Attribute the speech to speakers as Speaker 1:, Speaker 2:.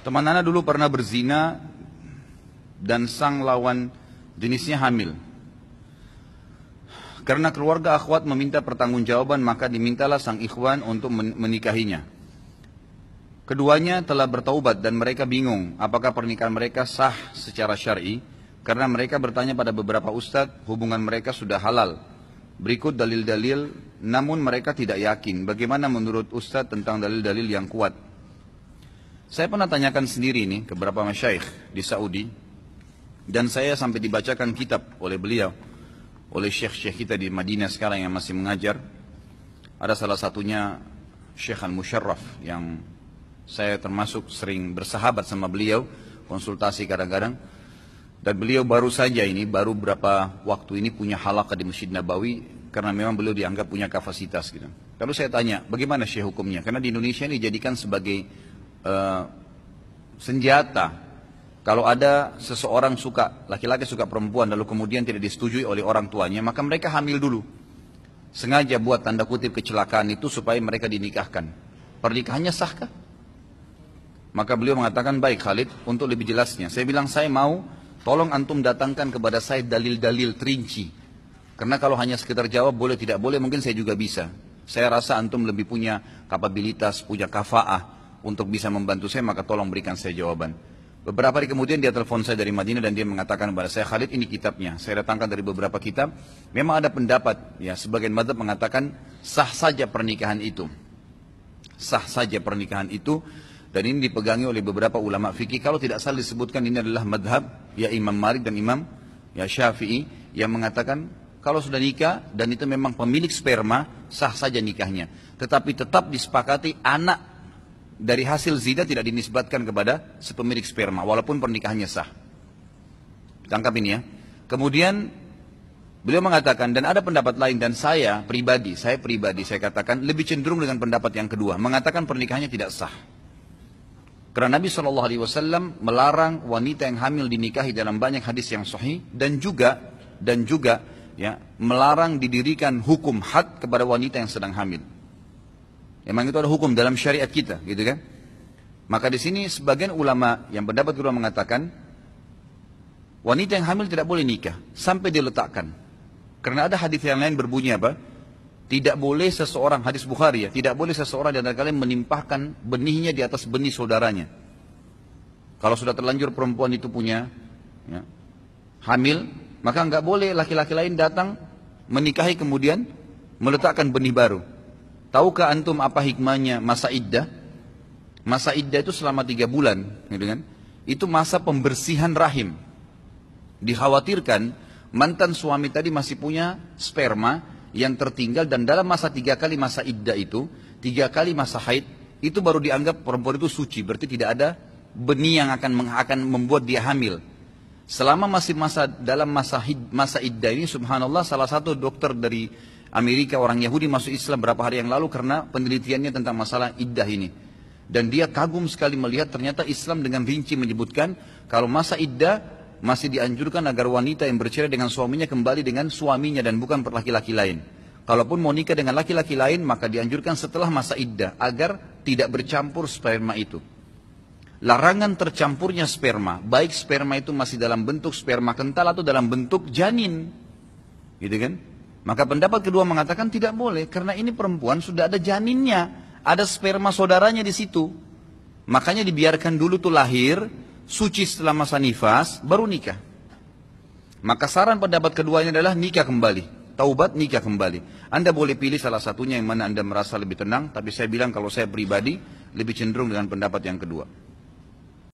Speaker 1: Teman Ana dulu pernah berzina dan sang lawan jenisnya hamil. Karena keluarga akhwat meminta pertanggungjawaban, maka dimintalah sang ikhwan untuk menikahinya. Keduanya telah bertaubat dan mereka bingung apakah pernikahan mereka sah secara syar'i, karena mereka bertanya pada beberapa ustadz, hubungan mereka sudah halal. Berikut dalil-dalil, namun mereka tidak yakin. Bagaimana menurut ustadz tentang dalil-dalil yang kuat? Saya pernah tanyakan sendiri ini ke beberapa masyaikh di Saudi, dan saya sampai dibacakan kitab oleh beliau, oleh syekh-syekh kita di Madinah sekarang yang masih mengajar. Ada salah satunya Syekh Al-Musharraf, yang saya termasuk sering bersahabat sama beliau, konsultasi kadang-kadang. Dan beliau baru saja ini, baru beberapa waktu ini punya halaqah di Masjid Nabawi, karena memang beliau dianggap punya kapasitas gitu. Lalu saya tanya, bagaimana syekh hukumnya? Karena di Indonesia ini dijadikan sebagai senjata. Kalau ada seseorang suka, laki-laki suka perempuan, lalu kemudian tidak disetujui oleh orang tuanya, maka mereka hamil dulu. Sengaja buat tanda kutip kecelakaan itu supaya mereka dinikahkan. Pernikahannya sahkah? Maka beliau mengatakan, baik Khalid, untuk lebih jelasnya. Saya bilang, saya mau, tolong antum datangkan kepada saya dalil-dalil terinci. Karena kalau hanya sekedar jawab boleh tidak boleh, mungkin saya juga bisa. Saya rasa antum lebih punya kapabilitas, punya kafaah untuk bisa membantu saya, maka tolong berikan saya jawaban. Beberapa hari kemudian dia telepon saya dari Madinah dan dia mengatakan kepada saya, Khalid, ini kitabnya. Saya datangkan dari beberapa kitab. Memang ada pendapat, ya sebagian mazhab mengatakan sah saja pernikahan itu. Sah saja pernikahan itu, dan ini dipegangi oleh beberapa ulama fikih. Kalau tidak salah disebutkan ini adalah madhab ya Imam Malik dan Imam ya Syafi'i, yang mengatakan kalau sudah nikah dan itu memang pemilik sperma, sah saja nikahnya. Tetapi tetap disepakati anak dari hasil zina tidak dinisbatkan kepada sepemilik sperma, walaupun pernikahannya sah. Tangkap ini ya. Kemudian beliau mengatakan, dan ada pendapat lain, dan saya pribadi saya katakan lebih cenderung dengan pendapat yang kedua, mengatakan pernikahannya tidak sah. Karena Nabi SAW melarang wanita yang hamil dinikahi dalam banyak hadis yang sahih, dan juga ya melarang didirikan hukum had kepada wanita yang sedang hamil. Memang itu ada hukum dalam syariat kita, gitu kan? Maka di sini sebagian ulama yang pendapat kedua mengatakan wanita yang hamil tidak boleh nikah sampai diletakkan. Karena ada hadis yang lain berbunyi apa? Tidak boleh seseorang, hadis Bukhari ya, tidak boleh seseorang di antara kalian menimpahkan benihnya di atas benih saudaranya. Kalau sudah terlanjur perempuan itu punya ya, hamil, maka nggak boleh laki-laki lain datang menikahi kemudian meletakkan benih baru. Tahukah antum apa hikmahnya masa iddah? Masa iddah itu selama 3 bulan, gitu kan? Itu masa pembersihan rahim. Dikhawatirkan mantan suami tadi masih punya sperma yang tertinggal, dan dalam masa 3 kali masa iddah itu, 3 kali masa haid, itu baru dianggap perempuan itu suci. Berarti tidak ada benih yang akan membuat dia hamil. Selama masih dalam masa iddah ini, subhanallah, salah satu dokter dari Amerika, orang Yahudi, masuk Islam berapa hari yang lalu karena penelitiannya tentang masalah iddah ini. Dan dia kagum sekali melihat ternyata Islam dengan rinci menyebutkan kalau masa iddah masih dianjurkan agar wanita yang bercerai dengan suaminya kembali dengan suaminya dan bukan laki-laki lain. Kalaupun mau nikah dengan laki-laki lain, maka dianjurkan setelah masa iddah agar tidak bercampur sperma itu. Larangan tercampurnya sperma, baik sperma itu masih dalam bentuk sperma kental atau dalam bentuk janin, gitu kan? Maka pendapat kedua mengatakan tidak boleh, karena ini perempuan sudah ada janinnya, ada sperma saudaranya di situ. Makanya dibiarkan dulu tuh lahir, suci setelah masa nifas, baru nikah. Maka saran pendapat keduanya adalah nikah kembali, taubat nikah kembali. Anda boleh pilih salah satunya yang mana Anda merasa lebih tenang, tapi saya bilang kalau saya pribadi lebih cenderung dengan pendapat yang kedua.